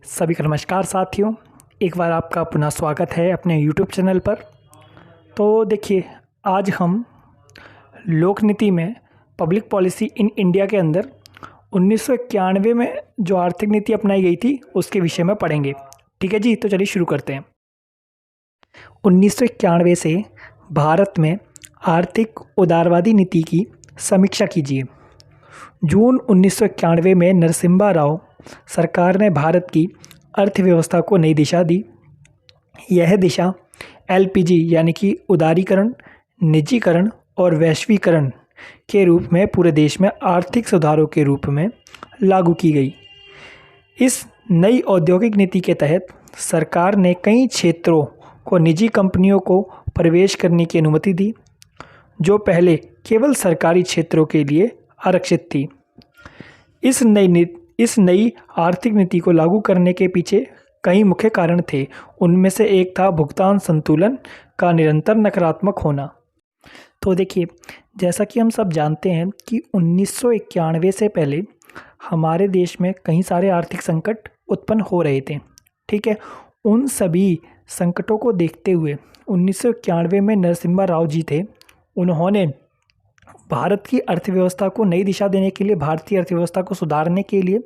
सभी का नमस्कार साथियों। एक बार आपका पुनः स्वागत है अपने यूट्यूब चैनल पर। तो देखिए, आज हम लोक नीति में पब्लिक पॉलिसी इन इंडिया के अंदर 1991 में जो आर्थिक नीति अपनाई गई थी उसके विषय में पढ़ेंगे। ठीक है जी, तो चलिए शुरू करते हैं। 1991 से भारत में आर्थिक उदारवादी नीति की समीक्षा कीजिए। जून 1991 में नरसिम्हा राव सरकार ने भारत की अर्थव्यवस्था को नई दिशा दी। यह दिशा एलपीजी यानी कि उदारीकरण, निजीकरण और वैश्वीकरण के रूप में पूरे देश में आर्थिक सुधारों के रूप में लागू की गई। इस नई औद्योगिक नीति के तहत सरकार ने कई क्षेत्रों को निजी कंपनियों को प्रवेश करने की अनुमति दी, जो पहले केवल सरकारी क्षेत्रों के लिए आरक्षित थी। इस नई आर्थिक नीति को लागू करने के पीछे कई मुख्य कारण थे। उनमें से एक था भुगतान संतुलन का निरंतर नकारात्मक होना। तो देखिए, जैसा कि हम सब जानते हैं कि 1991 से पहले हमारे देश में कई सारे आर्थिक संकट उत्पन्न हो रहे थे। ठीक है, उन सभी संकटों को देखते हुए 1991 में नरसिम्हा राव जी थे, उन्होंने भारत की अर्थव्यवस्था को नई दिशा देने के लिए, भारतीय अर्थव्यवस्था को सुधारने के लिए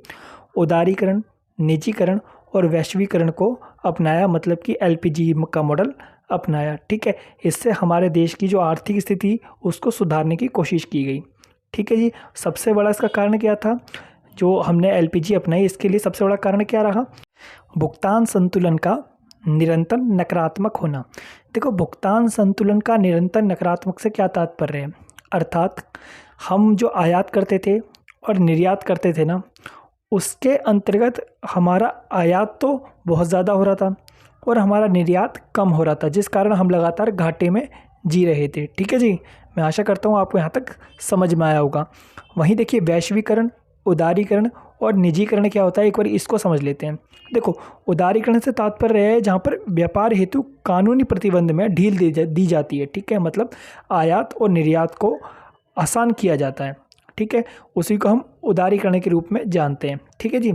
उदारीकरण, निजीकरण और वैश्वीकरण को अपनाया, मतलब कि एलपीजी का मॉडल अपनाया। ठीक है, इससे हमारे देश की जो आर्थिक स्थिति उसको सुधारने की कोशिश की गई। ठीक है जी, सबसे बड़ा इसका कारण क्या था जो हमने एलपीजी अपनाई? इसके लिए सबसे बड़ा कारण क्या रहा? भुगतान संतुलन का निरंतर नकारात्मक होना। देखो, भुगतान संतुलन का निरंतर नकारात्मक से क्या तात्पर्य है? अर्थात हम जो आयात करते थे और निर्यात करते थे ना, उसके अंतर्गत हमारा आयात तो बहुत ज़्यादा हो रहा था और हमारा निर्यात कम हो रहा था, जिस कारण हम लगातार घाटे में जी रहे थे। ठीक है जी, मैं आशा करता हूँ आपको यहाँ तक समझ में आया होगा। वहीं देखिए, वैश्वीकरण, उदारीकरण और निजीकरण क्या होता है, एक बार इसको समझ लेते हैं। देखो, उदारीकरण से तात्पर्य है जहाँ पर व्यापार हेतु कानूनी प्रतिबंध में ढील दी जाती है। ठीक है, मतलब आयात और निर्यात को आसान किया जाता है। ठीक है, उसी को हम उदारीकरण के रूप में जानते हैं। ठीक है जी।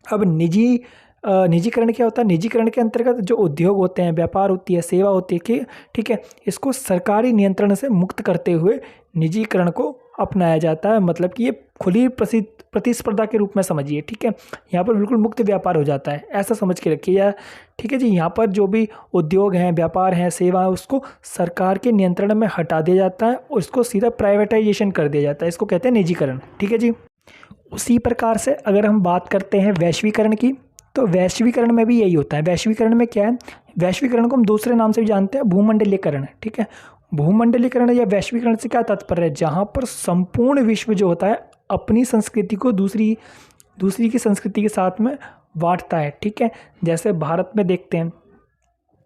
अब निजीकरण क्या होता है? निजीकरण के अंतर्गत जो उद्योग होते हैं, व्यापार होती है, सेवा होती है कि ठीक है, इसको सरकारी नियंत्रण से मुक्त करते हुए निजीकरण को अपनाया जाता है। मतलब कि ये खुली प्रतिस्पर्धा के रूप में समझिए। ठीक है, यहाँ पर बिल्कुल मुक्त व्यापार हो जाता है, ऐसा समझ के रखिए यार। ठीक है जी, यहाँ पर जो भी उद्योग हैं, व्यापार हैं, सेवा है, उसको सरकार के नियंत्रण में हटा दिया जाता है और इसको सीधा प्राइवेटाइजेशन कर दिया जाता है। इसको कहते हैं निजीकरण। ठीक है जी। उसी प्रकार से अगर हम बात करते हैं वैश्वीकरण की, तो वैश्वीकरण में भी यही होता है। वैश्वीकरण में क्या है? वैश्वीकरण को हम दूसरे नाम से भी जानते हैं, भूमंडलीकरण। ठीक है, भूमंडलीकरण या वैश्वीकरण से क्या तात्पर्य है? जहाँ पर संपूर्ण विश्व जो होता है अपनी संस्कृति को दूसरी की संस्कृति के साथ में बांटता है। ठीक है, जैसे भारत में देखते हैं,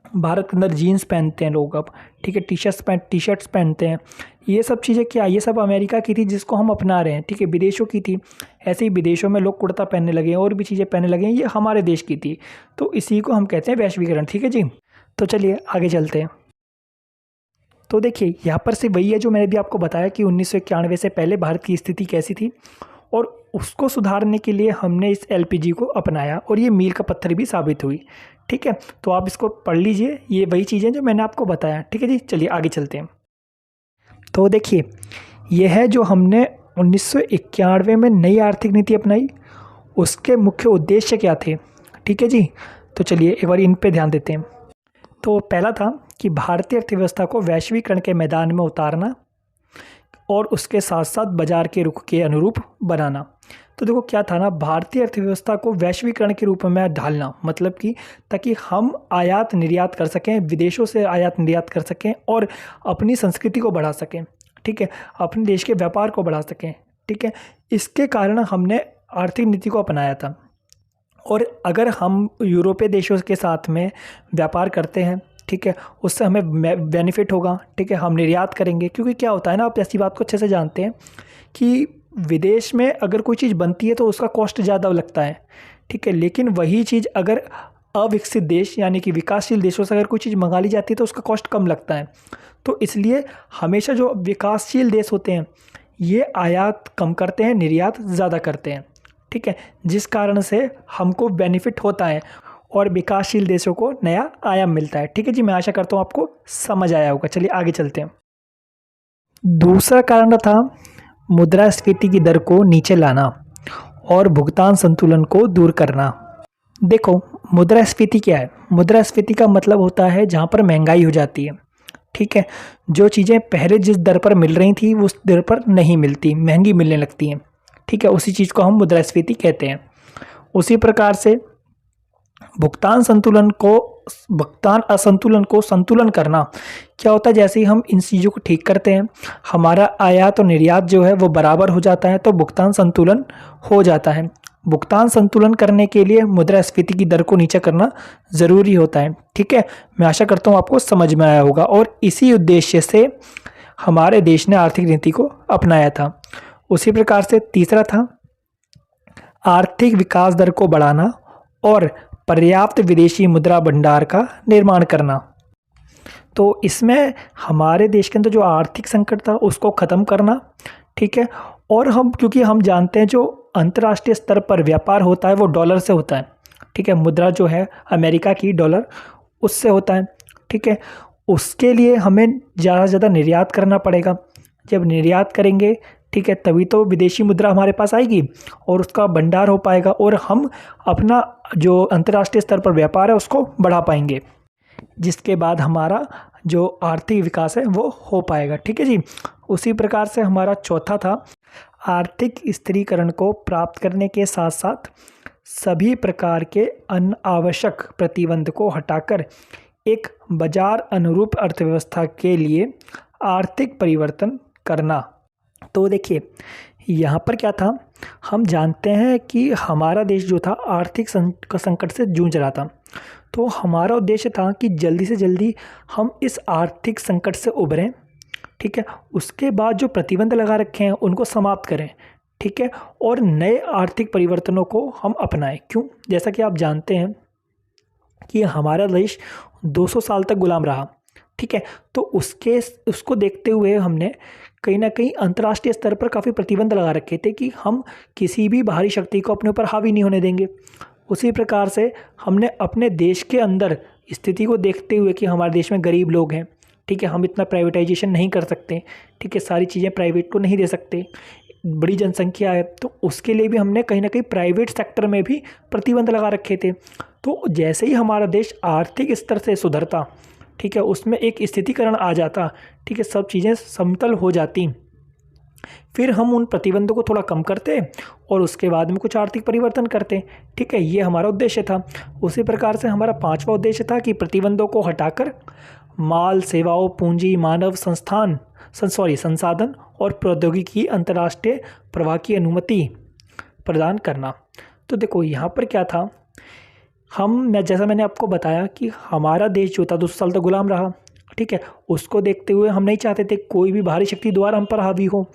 भारत के अंदर जीन्स पहनते हैं लोग अब। ठीक है, टी शर्ट्स पहनते हैं। ये सब चीज़ें क्या, ये सब अमेरिका की थी जिसको हम अपना रहे हैं। ठीक है, विदेशों की थी। ऐसे ही विदेशों में लोग कुर्ता पहनने लगे हैं और भी चीज़ें पहनने लगे हैं, ये हमारे देश की थी। तो इसी को हम कहते हैं वैश्वीकरण। ठीक है जी, तो चलिए आगे चलते हैं। तो देखिए, यहाँ पर से वही है जो मैंने भी आपको बताया कि 1991 से पहले भारत की स्थिति कैसी थी और उसको सुधारने के लिए हमने इस एलपीजी को अपनाया और ये मील का पत्थर भी साबित हुई। ठीक है, तो आप इसको पढ़ लीजिए, ये वही चीज़ें जो मैंने आपको बताया। ठीक है जी, चलिए आगे चलते हैं। तो देखिए, यह है जो हमने 1991 में नई आर्थिक नीति अपनाई, उसके मुख्य उद्देश्य क्या थे। ठीक है जी, तो चलिए एक बार इन पे ध्यान देते हैं। तो पहला था कि भारतीय अर्थव्यवस्था को वैश्वीकरण के मैदान में उतारना और उसके साथ साथ बाजार के रुख के अनुरूप बनाना। तो देखो क्या था ना, भारतीय अर्थव्यवस्था को वैश्वीकरण के रूप में ढालना, मतलब कि ताकि हम आयात निर्यात कर सकें, विदेशों से आयात निर्यात कर सकें और अपनी संस्कृति को बढ़ा सकें। ठीक है, अपने देश के व्यापार को बढ़ा सकें। ठीक है, इसके कारण हमने आर्थिक नीति को अपनाया था। और अगर हम यूरोपीय देशों के साथ में व्यापार करते हैं, ठीक है, उससे हमें बेनिफिट होगा। ठीक है, हम निर्यात करेंगे, क्योंकि क्या होता है ना, आप ऐसी बात को अच्छे से जानते हैं कि विदेश में अगर कोई चीज़ बनती है तो उसका कॉस्ट ज़्यादा लगता है। ठीक है, लेकिन वही चीज़ अगर अविकसित देश यानी कि विकासशील देशों से अगर कोई चीज़ मंगा ली जाती है तो उसका कॉस्ट कम लगता है। तो इसलिए हमेशा जो विकासशील देश होते हैं ये आयात कम करते हैं, निर्यात ज़्यादा करते हैं। ठीक है, जिस कारण से हमको बेनिफिट होता है और विकासशील देशों को नया आयाम मिलता है। ठीक है जी, मैं आशा करता हूँ आपको समझ आया होगा। चलिए आगे चलते हैं। दूसरा कारण था मुद्रास्फीति की दर को नीचे लाना और भुगतान संतुलन को दूर करना। देखो, मुद्रास्फीति क्या है? मुद्रास्फीति का मतलब होता है जहाँ पर महंगाई हो जाती है। ठीक है, जो चीज़ें पहले जिस दर पर मिल रही थी उस दर पर नहीं मिलती, महंगी मिलने लगती हैं। ठीक है, उसी चीज़ को हम मुद्रास्फीति कहते हैं। उसी प्रकार से भुगतान असंतुलन को संतुलन करना क्या होता है? जैसे ही हम इन चीज़ों को ठीक करते हैं, हमारा आयात और निर्यात जो है वो बराबर हो जाता है, तो भुगतान संतुलन हो जाता है। भुगतान संतुलन करने के लिए मुद्रास्फीति की दर को नीचे करना ज़रूरी होता है। ठीक है, मैं आशा करता हूँ आपको समझ में आया होगा। और इसी उद्देश्य से हमारे देश ने आर्थिक नीति को अपनाया था। उसी प्रकार से तीसरा था आर्थिक विकास दर को बढ़ाना और पर्याप्त विदेशी मुद्रा भंडार का निर्माण करना। तो इसमें हमारे देश के अंदर जो आर्थिक संकट था उसको ख़त्म करना। ठीक है, और क्योंकि हम जानते हैं जो अंतर्राष्ट्रीय स्तर पर व्यापार होता है वो डॉलर से होता है। ठीक है, मुद्रा जो है अमेरिका की डॉलर, उससे होता है। ठीक है, उसके लिए हमें ज़्यादा से ज़्यादा निर्यात करना पड़ेगा। जब निर्यात करेंगे, ठीक है, तभी तो विदेशी मुद्रा हमारे पास आएगी और उसका भंडार हो पाएगा और हम अपना जो अंतर्राष्ट्रीय स्तर पर व्यापार है उसको बढ़ा पाएंगे, जिसके बाद हमारा जो आर्थिक विकास है वो हो पाएगा। ठीक है जी। उसी प्रकार से हमारा चौथा था आर्थिक स्थिरीकरण को प्राप्त करने के साथ साथ सभी प्रकार के अनावश्यक प्रतिबंध को हटाकर एक बाजार अनुरूप अर्थव्यवस्था के लिए आर्थिक परिवर्तन करना। तो देखिए, यहाँ पर क्या था, हम जानते हैं कि हमारा देश जो था आर्थिक संकट से जूझ रहा था। तो हमारा उद्देश्य था कि जल्दी से जल्दी हम इस आर्थिक संकट से उभरें। ठीक है, उसके बाद जो प्रतिबंध लगा रखे हैं उनको समाप्त करें। ठीक है, और नए आर्थिक परिवर्तनों को हम अपनाएं। क्यों? जैसा कि आप जानते हैं कि हमारा देश 200 साल तक गुलाम रहा। ठीक है, तो उसको देखते हुए हमने कहीं ना कहीं अंतर्राष्ट्रीय स्तर पर काफ़ी प्रतिबंध लगा रखे थे कि हम किसी भी बाहरी शक्ति को अपने ऊपर हावी नहीं होने देंगे। उसी प्रकार से हमने अपने देश के अंदर स्थिति को देखते हुए कि हमारे देश में गरीब लोग हैं, ठीक है, हम इतना प्राइवेटाइजेशन नहीं कर सकते, ठीक है, सारी चीज़ें प्राइवेट को नहीं दे सकते, बड़ी जनसंख्या है, तो उसके लिए भी हमने कहीं ना कहीं प्राइवेट सेक्टर में भी प्रतिबंध लगा रखे थे। तो जैसे ही हमारा देश आर्थिक स्तर से सुधरता, ठीक है, उसमें एक स्थितिकरण आ जाता, ठीक है, सब चीज़ें समतल हो जाती, फिर हम उन प्रतिबंधों को थोड़ा कम करते और उसके बाद में कुछ आर्थिक परिवर्तन करते। ठीक है, ये हमारा उद्देश्य था। उसी प्रकार से हमारा पांचवा उद्देश्य था कि प्रतिबंधों को हटाकर माल, सेवाओं, पूंजी, मानव संसाधन और प्रौद्योगिकी की अंतर्राष्ट्रीय प्रवाह की अनुमति प्रदान करना। तो देखो, यहाँ पर क्या था, जैसा मैंने आपको बताया कि हमारा देश जो था 200 साल तक गुलाम रहा। ठीक है, उसको देखते हुए हम नहीं चाहते थे कोई भी बाहरी शक्ति द्वारा हम पर हावी हो,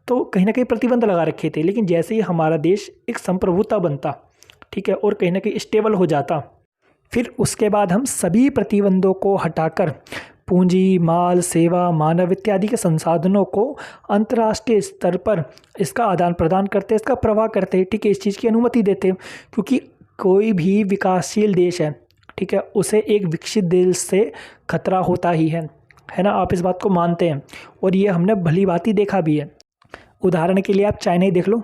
तो कहीं ना कहीं प्रतिबंध लगा रखे थे। लेकिन जैसे ही हमारा देश एक संप्रभुता बनता, ठीक है, और कहीं ना कहीं स्टेबल हो जाता, फिर उसके बाद हम सभी प्रतिबंधों को हटाकर पूंजी, माल, सेवा, मानव इत्यादि के संसाधनों को अंतर्राष्ट्रीय स्तर पर इसका आदान प्रदान करते, इसका प्रवाह करते, ठीक है, इस चीज़ की अनुमति देते। क्योंकि कोई भी विकासशील देश है, ठीक है, उसे एक विकसित देश से खतरा होता ही है ना? आप इस बात को मानते हैं और ये हमने भली भांति देखा भी है। उदाहरण के लिए आप चाइना ही देख लो।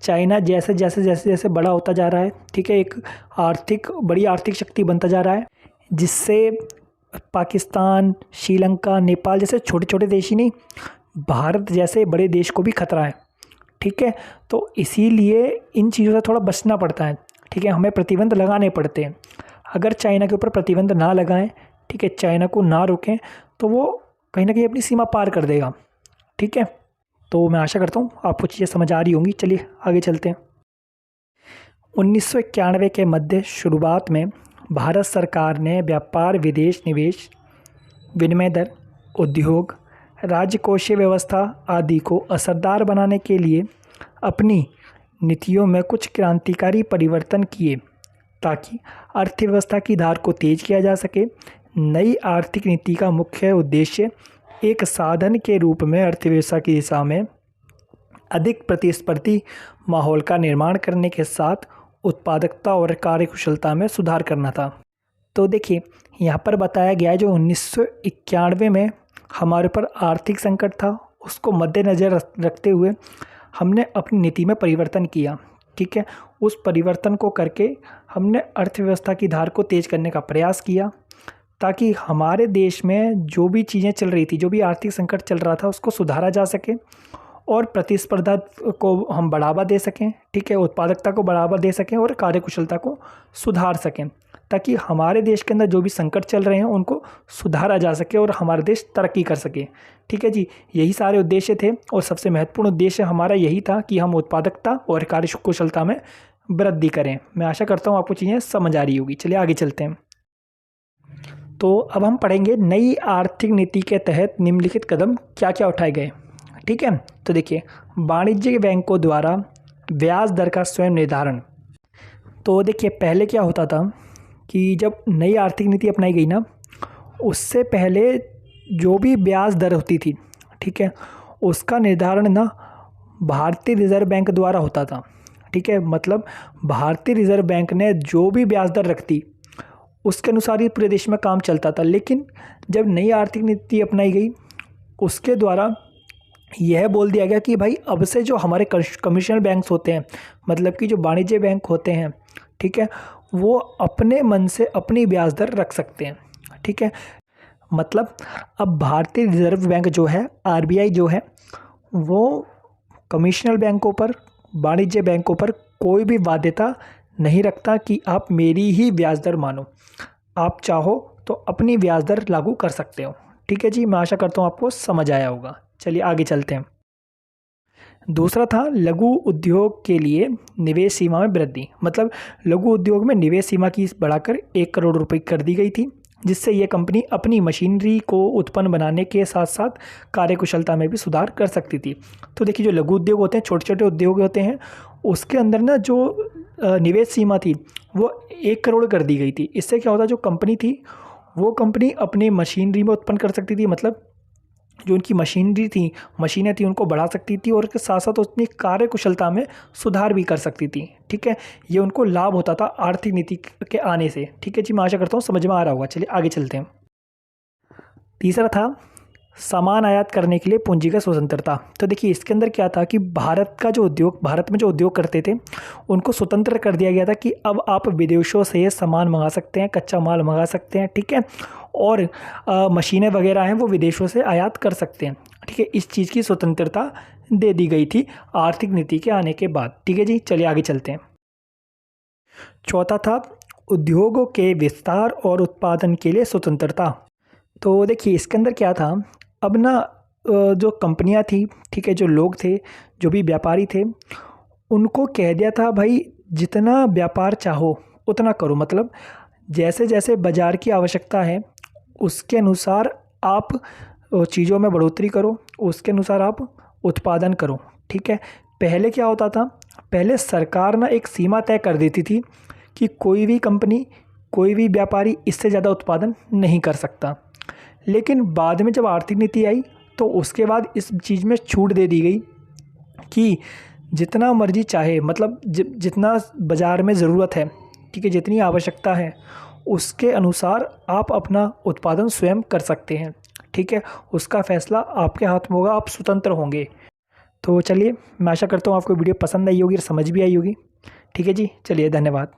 चाइना जैसे जैसे बड़ा होता जा रहा है, ठीक है, एक बड़ी आर्थिक शक्ति बनता जा रहा है, जिससे पाकिस्तान, श्रीलंका, नेपाल जैसे छोटे छोटे देश ही नहीं, भारत जैसे बड़े देश को भी खतरा है। ठीक है, तो इसीलिए इन चीज़ों से थोड़ा बचना पड़ता है। ठीक है, हमें प्रतिबंध लगाने पड़ते हैं। अगर चाइना के ऊपर प्रतिबंध ना लगाएं, ठीक है, चाइना को ना रोकें, तो वो कहीं ना कहीं अपनी सीमा पार कर देगा। ठीक है, तो मैं आशा करता हूँ आपको चीज़ें समझ आ रही होंगी। चलिए आगे चलते हैं। 1991 के मध्य शुरुआत में भारत सरकार ने व्यापार, विदेश निवेश, विनिमय दर, उद्योग, राजकोषीय व्यवस्था आदि को असरदार बनाने के लिए अपनी नीतियों में कुछ क्रांतिकारी परिवर्तन किए ताकि अर्थव्यवस्था की धार को तेज किया जा सके। नई आर्थिक नीति का मुख्य उद्देश्य एक साधन के रूप में अर्थव्यवस्था की दिशा में अधिक प्रतिस्पर्धी माहौल का निर्माण करने के साथ उत्पादकता और कार्यकुशलता में सुधार करना था। तो देखिए यहाँ पर बताया गया है जो 1991 में हमारे ऊपर आर्थिक संकट था, उसको मद्देनज़र रखते हुए हमने अपनी नीति में परिवर्तन किया। ठीक है, उस परिवर्तन को करके हमने अर्थव्यवस्था की धार को तेज़ करने का प्रयास किया ताकि हमारे देश में जो भी चीज़ें चल रही थी, जो भी आर्थिक संकट चल रहा था, उसको सुधारा जा सके और प्रतिस्पर्धा को हम बढ़ावा दे सकें। ठीक है, उत्पादकता को बढ़ावा दे सकें और कार्यकुशलता को सुधार सकें ताकि हमारे देश के अंदर जो भी संकट चल रहे हैं उनको सुधारा जा सके और हमारा देश तरक्की कर सके। ठीक है जी, यही सारे उद्देश्य थे और सबसे महत्वपूर्ण उद्देश्य हमारा यही था कि हम उत्पादकता और कार्यकुशलता में वृद्धि करें। मैं आशा करता हूँ आपको चीज़ें समझ आ रही होगी। चलिए आगे चलते हैं। तो अब हम पढ़ेंगे नई आर्थिक नीति के तहत निम्नलिखित कदम क्या क्या उठाए गए। ठीक है, तो देखिए वाणिज्यिक बैंकों द्वारा ब्याज दर का स्वयं निर्धारण। तो देखिए पहले क्या होता था कि जब नई आर्थिक नीति अपनाई गई ना, उससे पहले जो भी ब्याज दर होती थी, ठीक है, उसका निर्धारण ना भारतीय रिजर्व बैंक द्वारा होता था। ठीक है, मतलब भारतीय रिजर्व बैंक ने जो भी ब्याज दर रखती उसके अनुसार ही पूरे देश में काम चलता था। लेकिन जब नई आर्थिक नीति अपनाई गई उसके द्वारा यह बोल दिया गया कि भाई अब से जो हमारे कमर्शियल बैंक्स होते हैं, मतलब कि जो वाणिज्य बैंक होते हैं, ठीक है, वो अपने मन से अपनी ब्याज दर रख सकते हैं। ठीक है, मतलब अब भारतीय रिजर्व बैंक जो है, आरबीआई जो है, वो कमर्शियल बैंकों पर, वाणिज्य बैंकों पर कोई भी बाध्यता नहीं रखता कि आप मेरी ही ब्याज दर मानो, आप चाहो तो अपनी ब्याज दर लागू कर सकते हो। ठीक है जी, मैं आशा करता हूँ आपको समझ आया होगा। चलिए आगे चलते हैं। दूसरा था लघु उद्योग के लिए निवेश सीमा में वृद्धि। मतलब लघु उद्योग में निवेश सीमा की बढ़ाकर 1 करोड़ रुपए कर दी गई थी, जिससे ये कंपनी अपनी मशीनरी को उत्पन्न बनाने के साथ साथ कार्यकुशलता में भी सुधार कर सकती थी। तो देखिए जो लघु उद्योग होते हैं, छोटे छोटे उद्योग होते हैं, उसके अंदर ना जो निवेश सीमा थी वो 1 करोड़ कर दी गई थी। इससे क्या होता, जो कंपनी थी वो कंपनी अपनी मशीनरी में उत्पन्न कर सकती थी, मतलब जो उनकी मशीनरी थी, मशीनें थी, उनको बढ़ा सकती थी और उसके साथ साथ अपनी कार्यकुशलता में सुधार भी कर सकती थी। ठीक है, ये उनको लाभ होता था आर्थिक नीति के आने से। ठीक है जी, मैं आशा करता हूँ समझ में आ रहा होगा। चलिए आगे चलते हैं। तीसरा था सामान आयात करने के लिए पूंजीगत स्वतंत्रता। तो देखिए इसके अंदर क्या था कि भारत में जो उद्योग करते थे उनको स्वतंत्र कर दिया गया था कि अब आप विदेशों से सामान मंगा सकते हैं, कच्चा माल मंगा सकते हैं। ठीक है, और मशीनें वगैरह हैं वो विदेशों से आयात कर सकते हैं। ठीक है, इस चीज़ की स्वतंत्रता दे दी गई थी आर्थिक नीति के आने के बाद। ठीक है जी, चलिए आगे चलते हैं। चौथा था उद्योगों के विस्तार और उत्पादन के लिए स्वतंत्रता। तो देखिए इसके अंदर क्या था, अब ना जो कंपनियां थी, ठीक है, जो लोग थे, जो भी व्यापारी थे, उनको कह दिया था भाई जितना व्यापार चाहो उतना करो। मतलब जैसे जैसे बाज़ार की आवश्यकता है उसके अनुसार आप चीज़ों में बढ़ोतरी करो, उसके अनुसार आप उत्पादन करो। ठीक है, पहले क्या होता था, पहले सरकार ना एक सीमा तय कर देती थी कि कोई भी कंपनी, कोई भी व्यापारी इससे ज़्यादा उत्पादन नहीं कर सकता। लेकिन बाद में जब आर्थिक नीति आई तो उसके बाद इस चीज़ में छूट दे दी गई कि जितना मर्जी चाहे, मतलब जितना बाज़ार में ज़रूरत है, ठीक है, जितनी आवश्यकता है उसके अनुसार आप अपना उत्पादन स्वयं कर सकते हैं। ठीक है, उसका फैसला आपके हाथ में होगा, आप स्वतंत्र होंगे। तो चलिए, मैं आशा करता हूँ आपको वीडियो पसंद आई होगी और समझ भी आई होगी। ठीक है जी, चलिए धन्यवाद।